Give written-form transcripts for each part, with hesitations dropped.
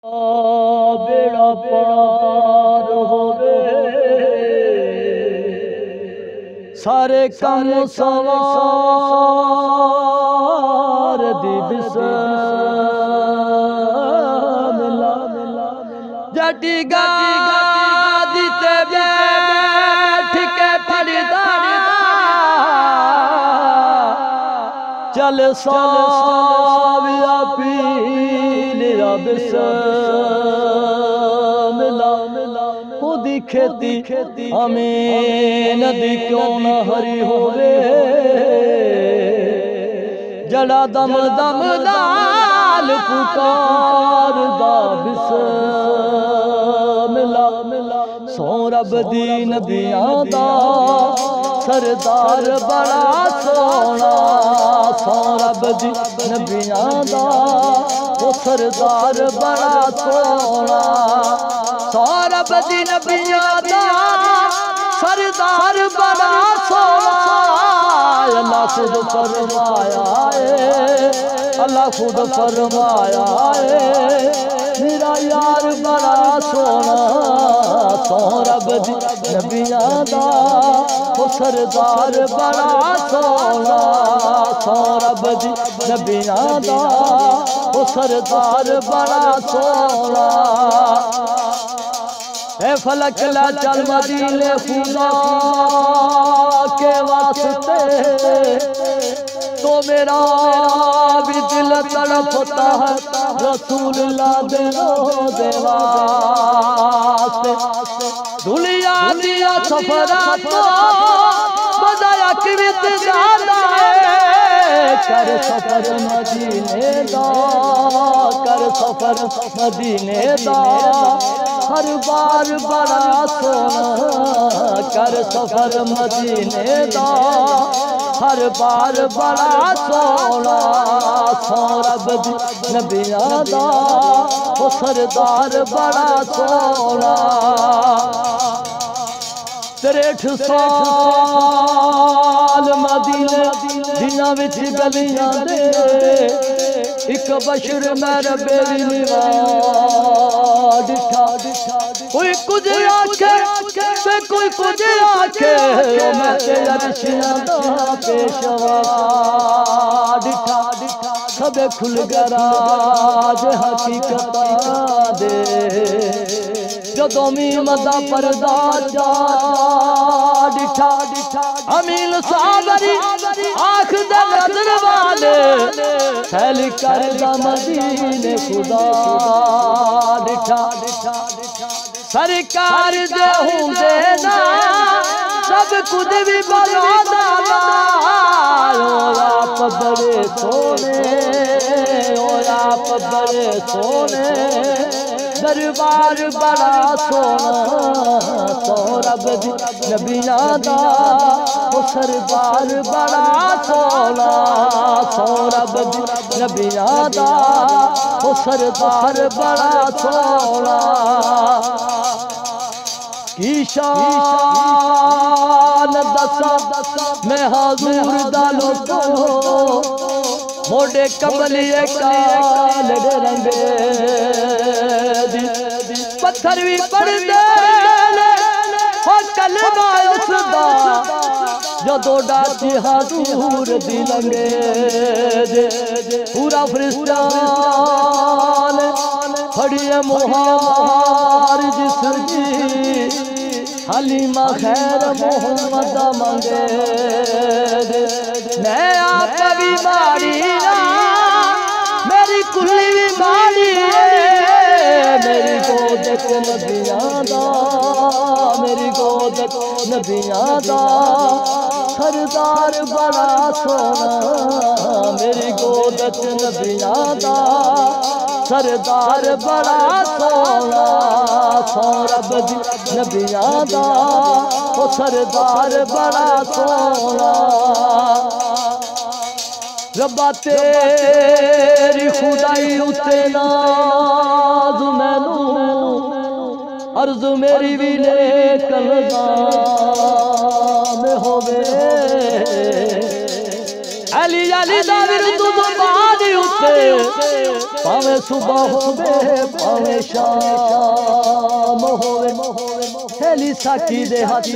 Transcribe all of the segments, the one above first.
बेड़ा पार होवे सारे कम सवार दिवस जटी गादी ते बैठ के पड़दा चल साविया पील रब खुदी खेती हमें नदी क्यों न हरी होवे जड़ा दम दम दाल पुकार दा बिस्मिल्ला सो रब दी नबियां दा सरदार बड़ा सोना सो रब दी नबियां दा वो सरदार बड़ा सोना सो रब दी नबियां दा सरदार बड़ा सोना अल्लाह खुद फरमाया है अल्लाह खुद फरमाया है मेरा यार बड़ा सोना सो रब दी नबियां दा वो सरदार बड़ा सोना सो रब दी नबियां दा वो सरदार बड़ा सोना ए फलक ला चल मदीने खुदा के वास्ते तो मेरा भी दिल तड़पता है रसूलुल्लाह दे रोज़े वास्ते दुनिया दिया सफरा तो बजाया किवित जाता है कर सफर मदीने दा कर सफर मदीने दा हर बार बड़ा सोना कर सफर मदीने दा हर बार बड़ा सोना सो रब दी नबियां दा वो सरदार बड़ा सोना 63 साल मदीने दिना विच गलियां दे एक बशर मेरे बेरी निवा डिठा कोई कुछ आखे ते कोई कुछ आखे मैं तेरा अर्शियां दा पेशवा डिठा सबे खुल गराज हकीकत दे जदों मीमदा पर्दा जा डिठा अमीन साबरी आँख दे नजर वाले फैली कर दा मदीने खुदा डिठा सरकार दे हुंदे ना सब कुछ भी बना आप बड़े सोने आप बड़े सोने दरबार बड़ा सोना सो रब दी नबियां दा वो सरदार बड़ा सोना सो रब दी नबियां दा वो सरदार बड़ा सोना की शान दसा मैं हाज़ूर दालो तो मोड़े कमलिए काल रंगे पत्थर भी पड़ दे कलमा उसदा जो डाची हाज़ूर दी लंगे पूरा फरिश्तान फड़िए मुहार जिसकी हलीमा खैर मोहम्मद मंगे मैं आप भी मारी मेरी कुली भी मारी मेरी गोद को नबियां दा मेरी गोद को नबियां दा सरदार बड़ा सोना मेरी गोद को नबियां दा सरदार बड़ा सोना सो रब दी नबियां दा वो सरदार बड़ा सोना रब्बा तेरी खुदाई उते नाज मैनू अर्ज मेरी भी ले कलगाम होवे अली अली दा विरद तो बाद उत्ते भावे सुबह होवे भावे शाम होवे हेली साकी दे हाथ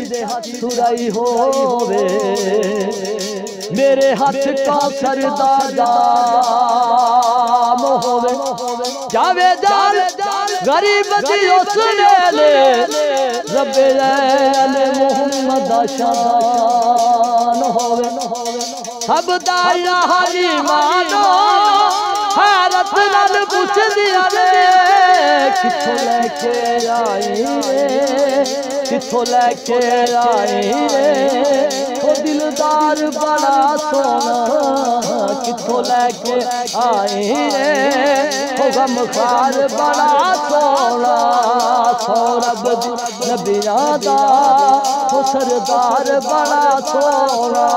सुराई होवे मेरे हाथ का सरदार दाम होवे जावे जाल गरीब दी उसने ले रब्बे ले मोहम्मद शान होवे सब दाया हरी मानो हैरत नाल पूछ दिया रे किथों लेके आई रे किथों लेके आई रे ओ दिलदार बड़ा सोना किथों लेके आई रे ओ गमखार बड़ा सोना सौरभ नबियां दा ओ सरदार बड़ा सोना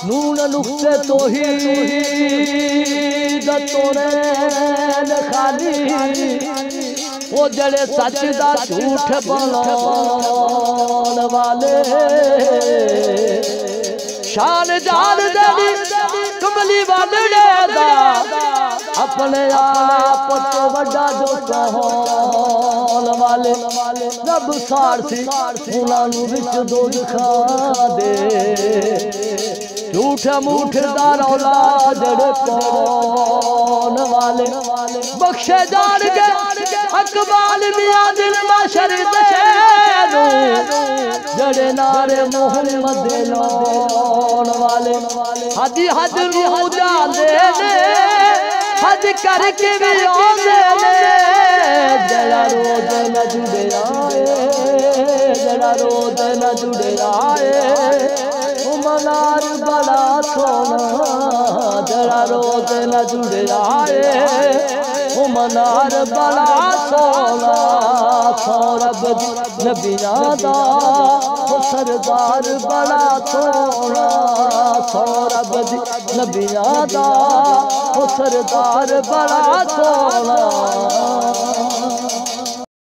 नून नुक्ते तो ही तोरे खाली वो जड़े सच दा झूठ बोलण वाले शान जान देनी कमली वाले दा अपने आप तो बड़ा जो कहण वाले रब सारसी उन्हां विच दो दिखा दे झूठ मूठ दा रौला जड़े कौन वाले बख्शे जान के अकबाल मियां दिल माशर दे जड़े नारे मोहम्मद लौन वाले हाजी हज रूह जांदे ने हज करके भी आंदे ने जड़ा रोज न जुड़े आए जड़ा रोज न जुड़े आए मनार बड़ा सोना जरा रोज न जुड़े आए ओ मनार बड़ा सोना सौरभ नबियां दा ओ सरदार बड़ा सोना सौरभ नबियां दा ओ सरदार बड़ा सोना।